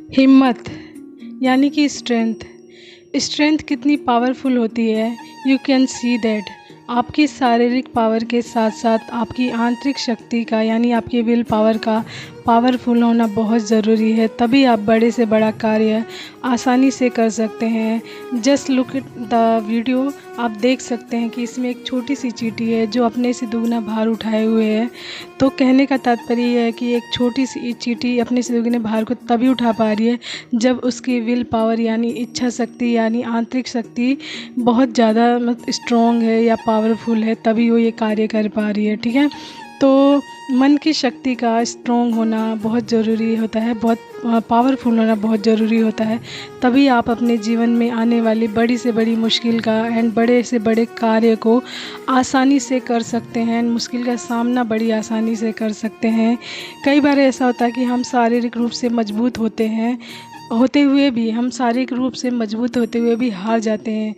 हिम्मत यानी कि स्ट्रेंथ कितनी पावरफुल होती है। यू कैन सी दैट आपकी शारीरिक पावर के साथ साथ आपकी आंतरिक शक्ति का यानी आपकी विल पावर का पावरफुल होना बहुत ज़रूरी है। तभी आप बड़े से बड़ा कार्य आसानी से कर सकते हैं। Just look at the video. आप देख सकते हैं कि इसमें एक छोटी सी चींटी है जो अपने से दुगना भार उठाए हुए है। तो कहने का तात्पर्य यह है कि एक छोटी सी चींटी अपने से दुगने भार को तभी उठा पा रही है जब उसकी विल पावर यानी इच्छा शक्ति यानी आंतरिक शक्ति बहुत ज़्यादा स्ट्रॉन्ग है या पावरफुल है, तभी वो ये कार्य कर पा रही है। ठीक है, तो मन की शक्ति का स्ट्रॉन्ग होना बहुत ज़रूरी होता है, बहुत पावरफुल होना बहुत ज़रूरी होता है। तभी आप अपने जीवन में आने वाली बड़ी से बड़ी मुश्किल का एंड बड़े से बड़े कार्य को आसानी से कर सकते हैं। मुश्किल का सामना बड़ी आसानी से कर सकते हैं। कई बार ऐसा होता है कि हम शारीरिक रूप से मजबूत होते हुए भी हार जाते हैं।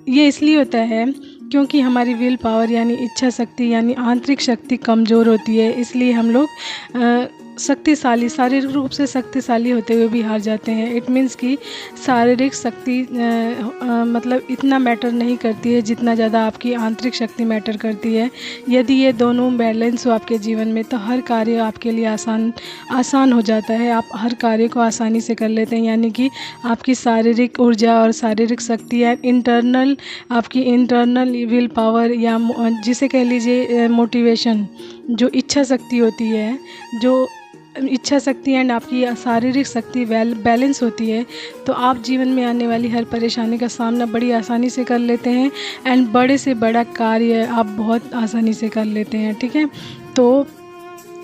ये इसलिए होता है क्योंकि हमारी विल पावर यानी इच्छा शक्ति यानी आंतरिक शक्ति कमज़ोर होती है। इसलिए हम लोग शारीरिक रूप से शक्तिशाली होते हुए भी हार जाते हैं। इट मीन्स कि शारीरिक शक्ति मतलब इतना मैटर नहीं करती है जितना ज़्यादा आपकी आंतरिक शक्ति मैटर करती है। यदि ये दोनों बैलेंस हो आपके जीवन में तो हर कार्य आपके लिए आसान हो जाता है। आप हर कार्य को आसानी से कर लेते हैं। यानी कि आपकी शारीरिक ऊर्जा और शारीरिक शक्ति या आपकी इंटरनल विल पावर या जिसे कह लीजिए मोटिवेशन, जो इच्छा शक्ति होती है, जो इच्छा शक्ति एंड आपकी शारीरिक शक्ति बैलेंस होती है, तो आप जीवन में आने वाली हर परेशानी का सामना बड़ी आसानी से कर लेते हैं एंड बड़े से बड़ा कार्य आप बहुत आसानी से कर लेते हैं। ठीक है, तो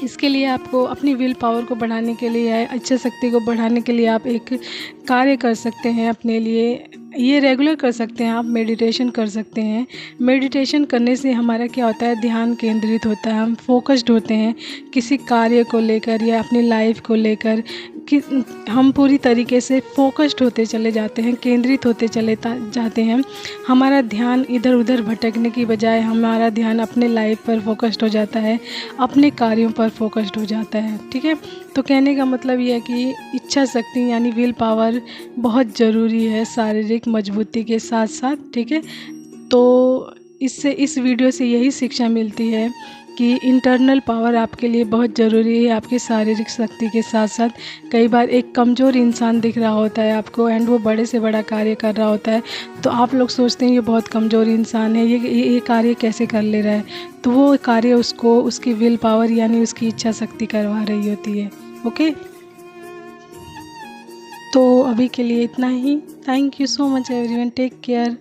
इसके लिए आपको अपनी विल पावर को बढ़ाने के लिए या इच्छा शक्ति को बढ़ाने के लिए आप एक कार्य कर सकते हैं अपने लिए। ये रेगुलर कर सकते हैं, आप मेडिटेशन कर सकते हैं। मेडिटेशन करने से हमारा क्या होता है, ध्यान केंद्रित होता है, हम फोकस्ड होते हैं किसी कार्य को लेकर या अपनी लाइफ को लेकर कि हम पूरी तरीके से फोकस्ड होते चले जाते हैं, केंद्रित होते चले जाते हैं। हमारा ध्यान इधर उधर भटकने की बजाय हमारा ध्यान अपने लाइफ पर फोकस्ड हो जाता है, अपने कार्यों पर फोकस्ड हो जाता है। ठीक है, तो कहने का मतलब ये है कि इच्छा शक्ति यानी विल पावर बहुत ज़रूरी है शारीरिक मजबूती के साथ साथ। ठीक है, तो इस वीडियो से यही शिक्षा मिलती है कि इंटरनल पावर आपके लिए बहुत ज़रूरी है आपकी शारीरिक शक्ति के साथ साथ। कई बार एक कमज़ोर इंसान दिख रहा होता है आपको एंड वो बड़े से बड़ा कार्य कर रहा होता है, तो आप लोग सोचते हैं ये बहुत कमज़ोर इंसान है, ये कार्य कैसे कर ले रहा है, तो वो कार्य उसको उसकी विल पावर यानी उसकी इच्छा शक्ति करवा रही होती है। ओके, तो अभी के लिए इतना ही। Thank you so much everyone, take care.